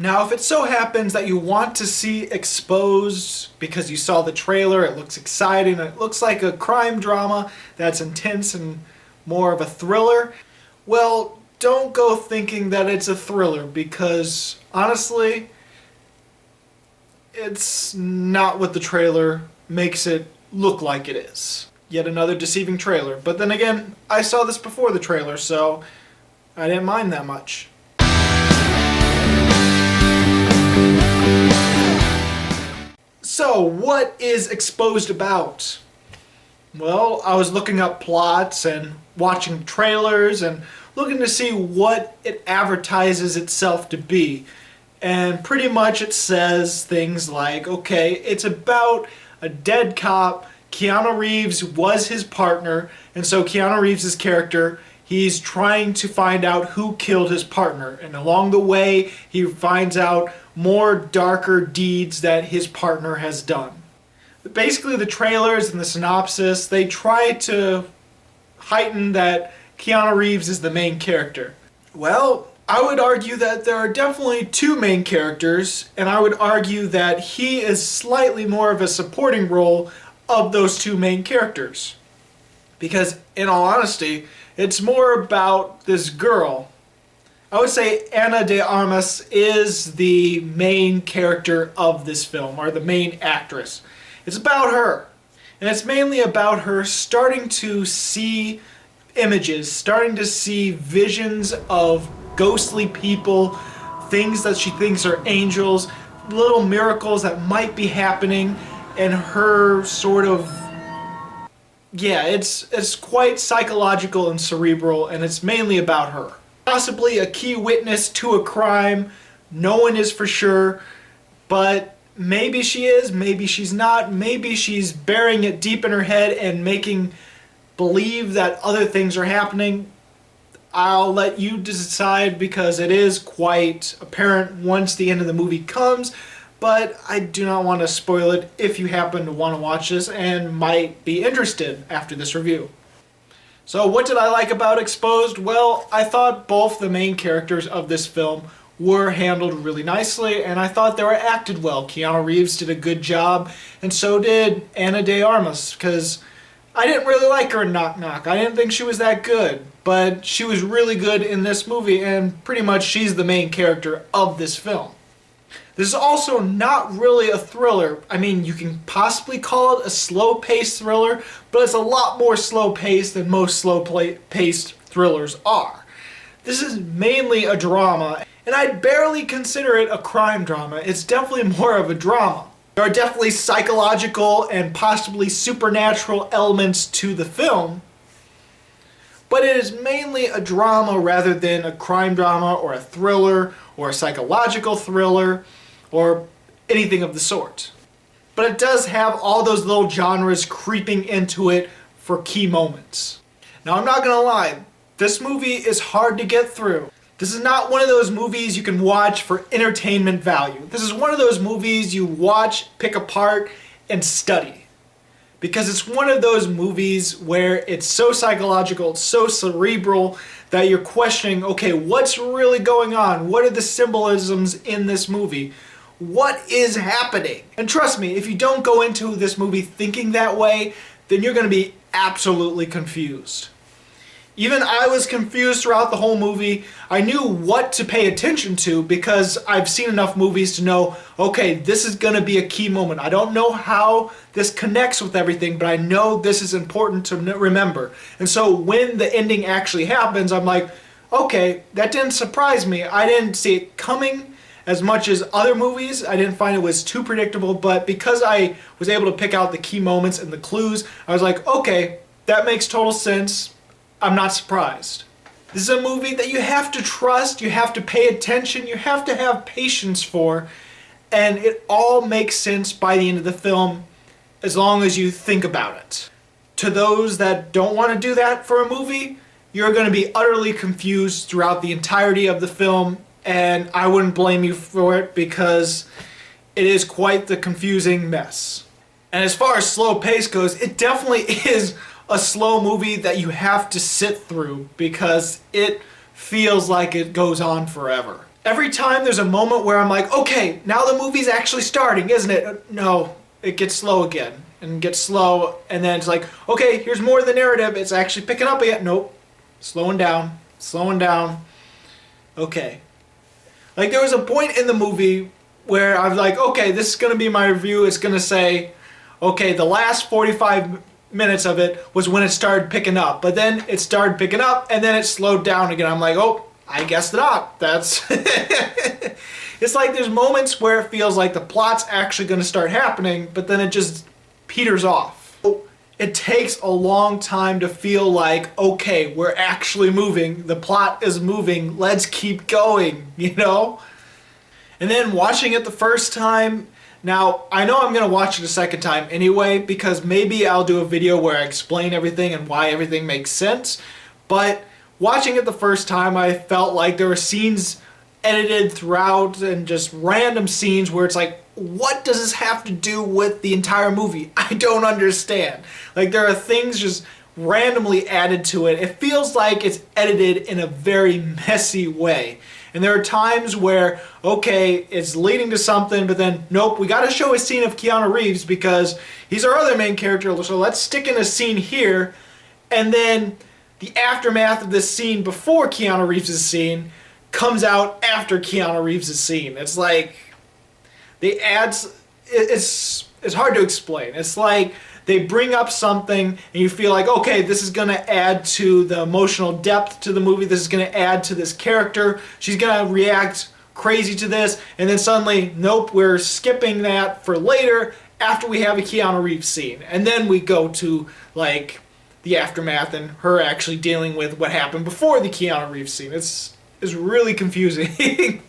Now, if it so happens that you want to see Exposed because you saw the trailer, it looks exciting, it looks like a crime drama that's intense and more of a thriller, well, don't go thinking that it's a thriller because, honestly, it's not what the trailer makes it look like it is. Yet another deceiving trailer. But then again, I saw this before the trailer, so I didn't mind that much. So, what is Exposed about? Well, I was looking up plots and watching trailers and looking to see what it advertises itself to be. And pretty much it says things like, okay, it's about a dead cop. Keanu Reeves was his partner, and so Keanu Reeves' character, he's trying to find out who killed his partner. And along the way, he finds out more darker deeds that his partner has done. Basically, the trailers and the synopsis, they try to heighten that Keanu Reeves is the main character. Well, I would argue that there are definitely two main characters, and I would argue that he is slightly more of a supporting role of those two main characters. Because, in all honesty, it's more about this girl. I would say Ana de Armas is the main character of this film, or the main actress. It's about her. And it's mainly about her starting to see images, starting to see visions of ghostly people, things that she thinks are angels, little miracles that might be happening, and her sort of... yeah, it's quite psychological and cerebral, and it's mainly about her. Possibly a key witness to a crime, no one is for sure, but maybe she is, maybe she's not, maybe she's burying it deep in her head and making believe that other things are happening. I'll let you decide because it is quite apparent once the end of the movie comes, but I do not want to spoil it if you happen to want to watch this and might be interested after this review. So what did I like about Exposed? Well, I thought both the main characters of this film were handled really nicely, and I thought they were acted well. Keanu Reeves did a good job, and so did Ana de Armas, because I didn't really like her in Knock Knock. I didn't think she was that good, but she was really good in this movie, and pretty much she's the main character of this film. This is also not really a thriller. I mean, you can possibly call it a slow-paced thriller, but it's a lot more slow-paced than most slow-paced thrillers are. This is mainly a drama, and I'd barely consider it a crime drama. It's definitely more of a drama. There are definitely psychological and possibly supernatural elements to the film, but it is mainly a drama rather than a crime drama or a thriller or a psychological thriller or anything of the sort. But it does have all those little genres creeping into it for key moments. Now, I'm not gonna lie, this movie is hard to get through. This is not one of those movies you can watch for entertainment value. This is one of those movies you watch, pick apart, and study. Because it's one of those movies where it's so psychological, it's so cerebral, that you're questioning, okay, what's really going on? What are the symbolisms in this movie? What is happening? And trust me, if you don't go into this movie thinking that way, then you're going to be absolutely confused. Even I was confused throughout the whole movie. I knew what to pay attention to because I've seen enough movies to know, okay, this is going to be a key moment. I don't know how this connects with everything, but I know this is important to remember. And so when the ending actually happens, I'm like, okay, that didn't surprise me. I didn't see it coming as much as other movies. I didn't find it was too predictable, but because I was able to pick out the key moments and the clues, I was like, okay, that makes total sense. I'm not surprised. This is a movie that you have to trust, you have to pay attention, you have to have patience for, and it all makes sense by the end of the film as long as you think about it. To those that don't want to do that for a movie, you're going to be utterly confused throughout the entirety of the film, and I wouldn't blame you for it because it is quite the confusing mess. And as far as slow pace goes, it definitely is a slow movie that you have to sit through because it feels like it goes on forever. Every time there's a moment where I'm like, okay, now the movie's actually starting, isn't it? No, it gets slow again and gets slow, and then it's like, okay, here's more of the narrative. It's actually picking up again. Nope, slowing down, slowing down. Okay. Like there was a point in the movie where I was like, okay, this is going to be my review. It's going to say, okay, the last 45 minutes of it was when it started picking up. But then it started picking up and then it slowed down again. I'm like, oh, I guess not. That's... It's like there's moments where it feels like the plot's actually going to start happening, but then it just peters off. It takes a long time to feel like, okay, we're actually moving. The plot is moving. Let's keep going, you know? And then watching it the first time, now I know I'm going to watch it a second time anyway, because maybe I'll do a video where I explain everything and why everything makes sense. But watching it the first time, I felt like there were scenes edited throughout and just random scenes where it's like, what does this have to do with the entire movie? I don't understand. Like there are things just randomly added to it. It feels like it's edited in a very messy way. And there are times where, okay, it's leading to something, but then, nope, we gotta show a scene of Keanu Reeves because he's our other main character, so let's stick in a scene here. And then the aftermath of this scene before Keanu Reeves' scene comes out after Keanu Reeves' scene. It's like, they add, it's hard to explain. It's like they bring up something and you feel like, okay, this is going to add to the emotional depth to the movie. This is going to add to this character. She's going to react crazy to this. And then suddenly, nope, we're skipping that for later after we have a Keanu Reeves scene. And then we go to like the aftermath and her actually dealing with what happened before the Keanu Reeves scene. It's really confusing.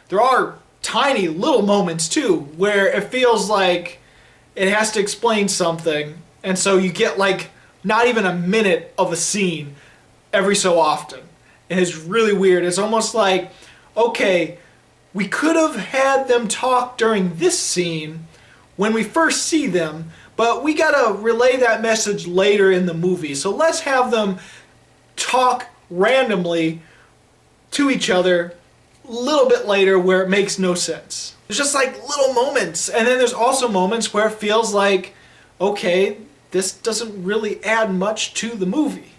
There are tiny little moments too where it feels like it has to explain something, and so you get like not even a minute of a scene every so often. And it's really weird. It's almost like, okay, we could have had them talk during this scene when we first see them, but we gotta relay that message later in the movie. So let's have them talk randomly to each other a little bit later where it makes no sense. There's just like little moments. And then there's also moments where it feels like, okay, this doesn't really add much to the movie.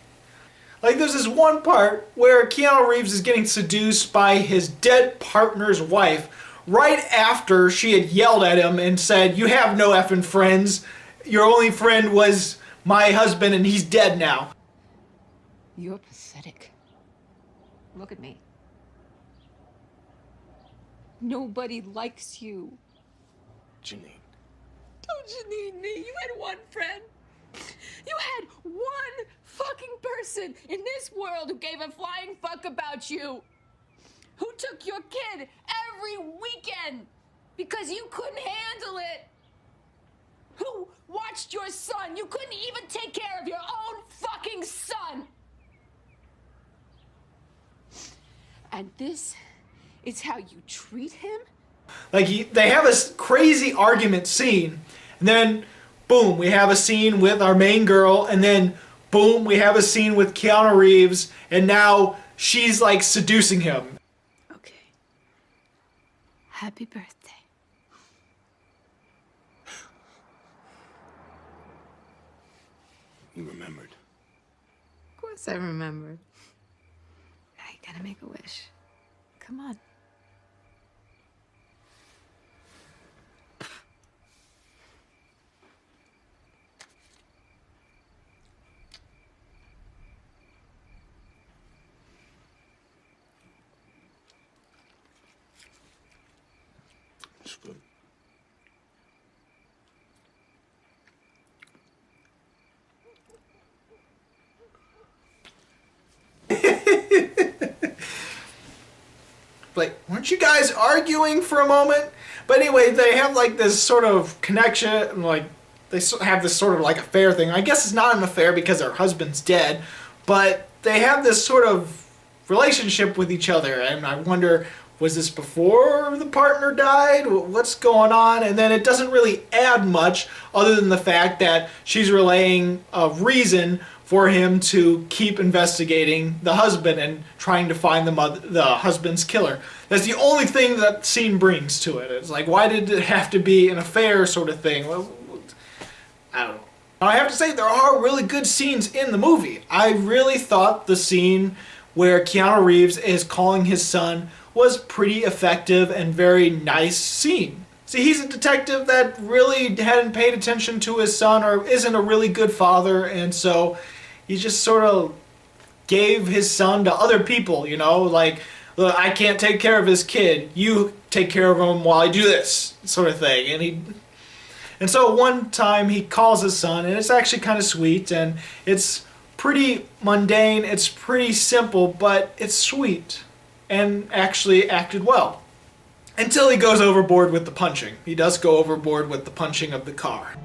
Like there's this one part where Keanu Reeves is getting seduced by his dead partner's wife right after she had yelled at him and said, you have no effing friends. Your only friend was my husband and he's dead now. You're pathetic. Look at me. Nobody likes you. Janine. Don't Janine me. You had one friend. You had one fucking person in this world who gave a flying fuck about you. Who took your kid every weekend because you couldn't handle it. Who watched your son. You couldn't even take care of your own fucking son. And this is how you treat him? Like they have a crazy argument scene, and then boom, we have a scene with our main girl, and then boom, we have a scene with Keanu Reeves, and now she's like seducing him. Okay. Happy birthday. You remembered. Of course I remembered. I gotta make a wish. Come on. It's good. Like, weren't you guys arguing for a moment? But anyway, they have like this sort of connection, and like they have this sort of like affair thing. I guess it's not an affair because her husband's dead, but they have this sort of relationship with each other, and I wonder, was this before the partner died? What's going on? And then it doesn't really add much other than the fact that she's relaying a reason for him to keep investigating the husband and trying to find the husband's killer. That's the only thing that scene brings to it. It's like, why did it have to be an affair sort of thing? Well, I don't know. I have to say, there are really good scenes in the movie. I really thought the scene where Keanu Reeves is calling his son was pretty effective and very nice scene. See, he's a detective that really hadn't paid attention to his son or isn't a really good father, and so he just sort of gave his son to other people, you know, like, look, I can't take care of his kid, you take care of him while I do this, sort of thing. And so one time he calls his son, and it's actually kind of sweet, and it's pretty mundane, it's pretty simple, but it's sweet, and actually acted well. Until he goes overboard with the punching. He does go overboard with the punching of the car.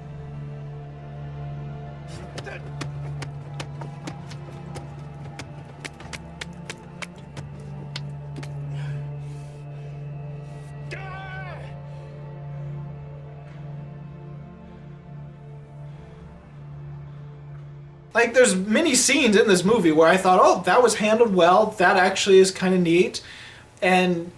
Like, there's many scenes in this movie where I thought, oh, that was handled well, that actually is kind of neat, and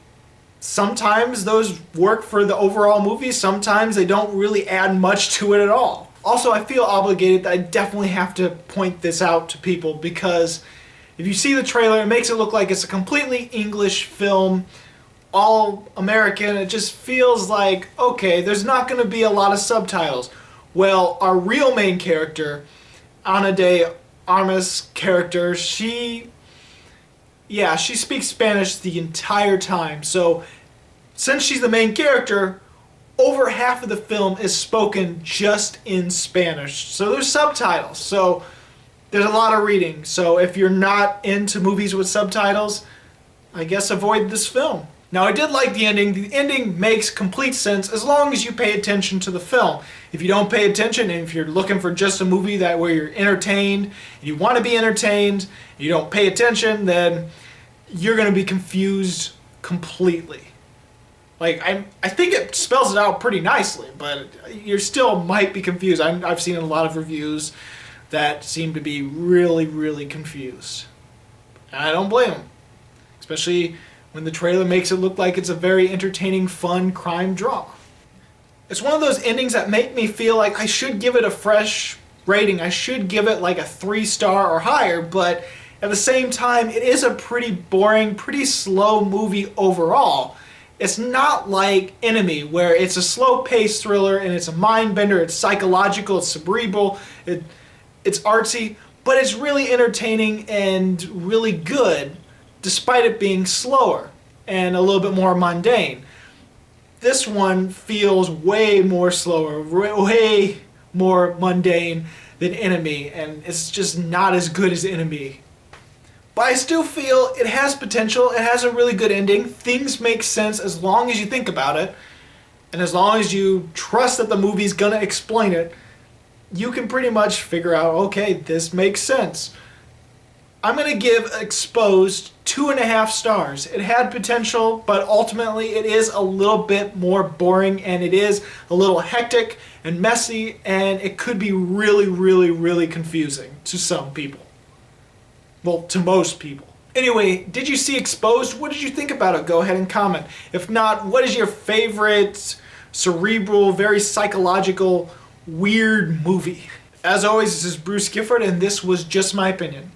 sometimes those work for the overall movie, sometimes they don't really add much to it at all. Also, I feel obligated that I definitely have to point this out to people, because if you see the trailer, it makes it look like it's a completely English film, all American. It just feels like, okay, there's not going to be a lot of subtitles. Well, our real main character, Ana de Armas character, she speaks Spanish the entire time. So since she's the main character, over half of the film is spoken just in Spanish. So there's subtitles. So there's a lot of reading. So if you're not into movies with subtitles, I guess avoid this film. Now, I did like the ending. The ending makes complete sense as long as you pay attention to the film. If you don't pay attention, and if you're looking for just a movie where you're entertained, and you want to be entertained, and you don't pay attention, then you're going to be confused completely. Like, I think it spells it out pretty nicely, but you still might be confused. I've seen a lot of reviews that seem to be really, really confused. And I don't blame them. Especially when the trailer makes it look like it's a very entertaining, fun crime drama. It's one of those endings that make me feel like I should give it a fresh rating. I should give it like a 3-star or higher, but at the same time, it is a pretty boring, pretty slow movie overall. It's not like Enemy, where it's a slow-paced thriller and it's a mind-bender, it's psychological, it's cerebral, it's artsy, but it's really entertaining and really good, despite it being slower and a little bit more mundane. This one feels way more slower, way more mundane than Enemy, and it's just not as good as Enemy. But I still feel it has potential, it has a really good ending, things make sense as long as you think about it, and as long as you trust that the movie's gonna explain it, you can pretty much figure out, okay, this makes sense. I'm going to give Exposed 2.5 stars. It had potential, but ultimately it is a little bit more boring, and it is a little hectic and messy, and it could be really, really, really confusing to some people. Well, to most people. Anyway, did you see Exposed? What did you think about it? Go ahead and comment. If not, what is your favorite cerebral, very psychological, weird movie? As always, this is Bruce Gifford, and this was just my opinion.